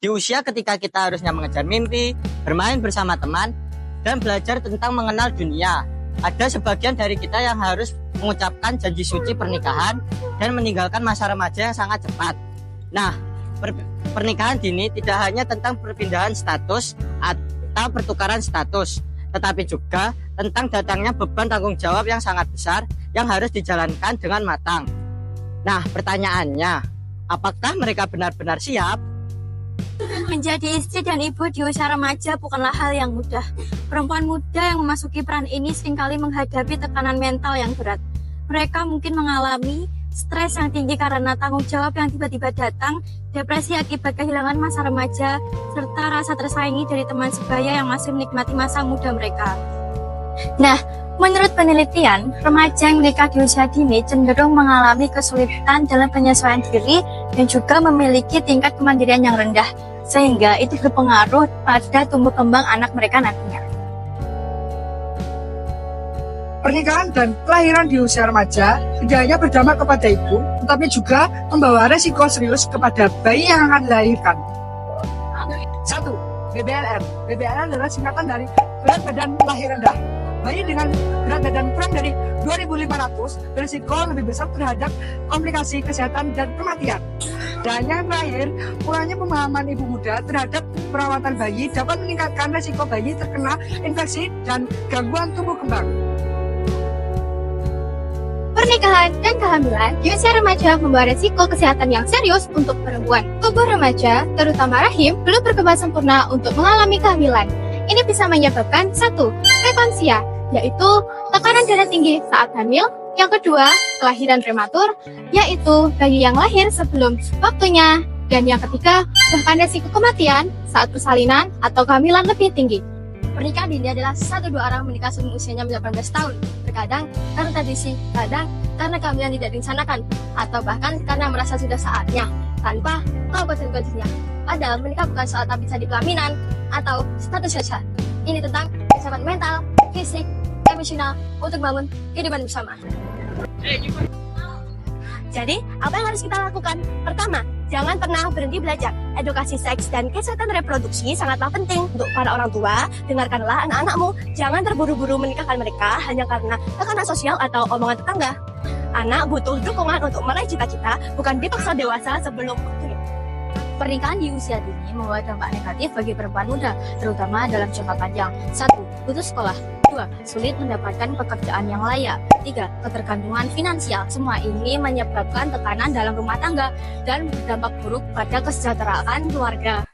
Di usia ketika kita harusnya mengejar mimpi, bermain bersama teman, dan belajar tentang mengenal dunia, ada sebagian dari kita yang harus mengucapkan janji suci pernikahan dan meninggalkan masa remaja yang sangat cepat. Nah, pernikahan dini tidak hanya tentang perpindahan status atau pertukaran status, tetapi juga tentang datangnya beban tanggung jawab yang sangat besar yang harus dijalankan dengan matang. Nah, pertanyaannya, apakah mereka benar-benar siap? Menjadi istri dan ibu di usia remaja bukanlah hal yang mudah. Perempuan muda yang memasuki peran ini seringkali menghadapi tekanan mental yang berat. Mereka mungkin mengalami stres yang tinggi karena tanggung jawab yang tiba-tiba datang, depresi akibat kehilangan masa remaja, serta rasa tersaingi dari teman sebaya yang masih menikmati masa muda mereka. Nah, menurut penelitian, remaja yang menikah di usia dini cenderung mengalami kesulitan dalam penyesuaian diri dan juga memiliki tingkat kemandirian yang rendah, sehingga itu berpengaruh pada tumbuh kembang anak mereka nantinya. Pernikahan dan kelahiran di usia remaja tidak hanya berdampak kepada ibu, tetapi juga membawa resiko serius kepada bayi yang akan dilahirkan. 1. BBLR. BBLR adalah singkatan dari berat badan lahir rendah. Bayi dengan berat badan kurang dari 2.500 berisiko lebih besar terhadap komplikasi kesehatan dan kematian. Dan yang terakhir, kurangnya pemahaman ibu muda terhadap perawatan bayi dapat meningkatkan resiko bayi terkena infeksi dan gangguan tumbuh kembang. Pernikahan dan kehamilan di usia remaja membawa resiko kesehatan yang serius untuk perempuan. Tubuh remaja, terutama rahim, belum berkembang sempurna untuk mengalami kehamilan. Ini bisa menyebabkan 1. Preeklamsia, yaitu tekanan darah tinggi saat hamil. Yang kedua, kelahiran prematur, yaitu bayi yang lahir sebelum waktunya. Dan yang ketiga, bahkan resiko kematian saat persalinan atau kehamilan lebih tinggi. Pernikahan dini adalah 1-2 orang menikah sebelum usianya 18 tahun. Terkadang karena tradisi, kadang karena kehamilan tidak direncanakan, atau bahkan karena merasa sudah saatnya, tanpa tahu konsekuensinya. Padahal menikah bukan soal tak bisa di pelaminan atau status saja. Ini tentang kesehatan mental, fisik, emosional untuk bangun kehidupan bersama. Jadi, apa yang harus kita lakukan? Pertama, jangan pernah berhenti belajar. Edukasi seks dan kesehatan reproduksi sangatlah penting untuk para orang tua. Dengarkanlah anak-anakmu. Jangan terburu-buru menikahkan mereka hanya karena tekanan sosial atau omongan tetangga. Anak butuh dukungan untuk meraih cita-cita, bukan dipaksa dewasa sebelum waktunya. Pernikahan di usia dini membawa dampak negatif bagi perempuan muda, terutama dalam jangka panjang. 1. Putus sekolah. 2. Sulit mendapatkan pekerjaan yang layak. 3. Ketergantungan finansial. Semua ini menyebabkan tekanan dalam rumah tangga dan berdampak buruk pada kesejahteraan keluarga.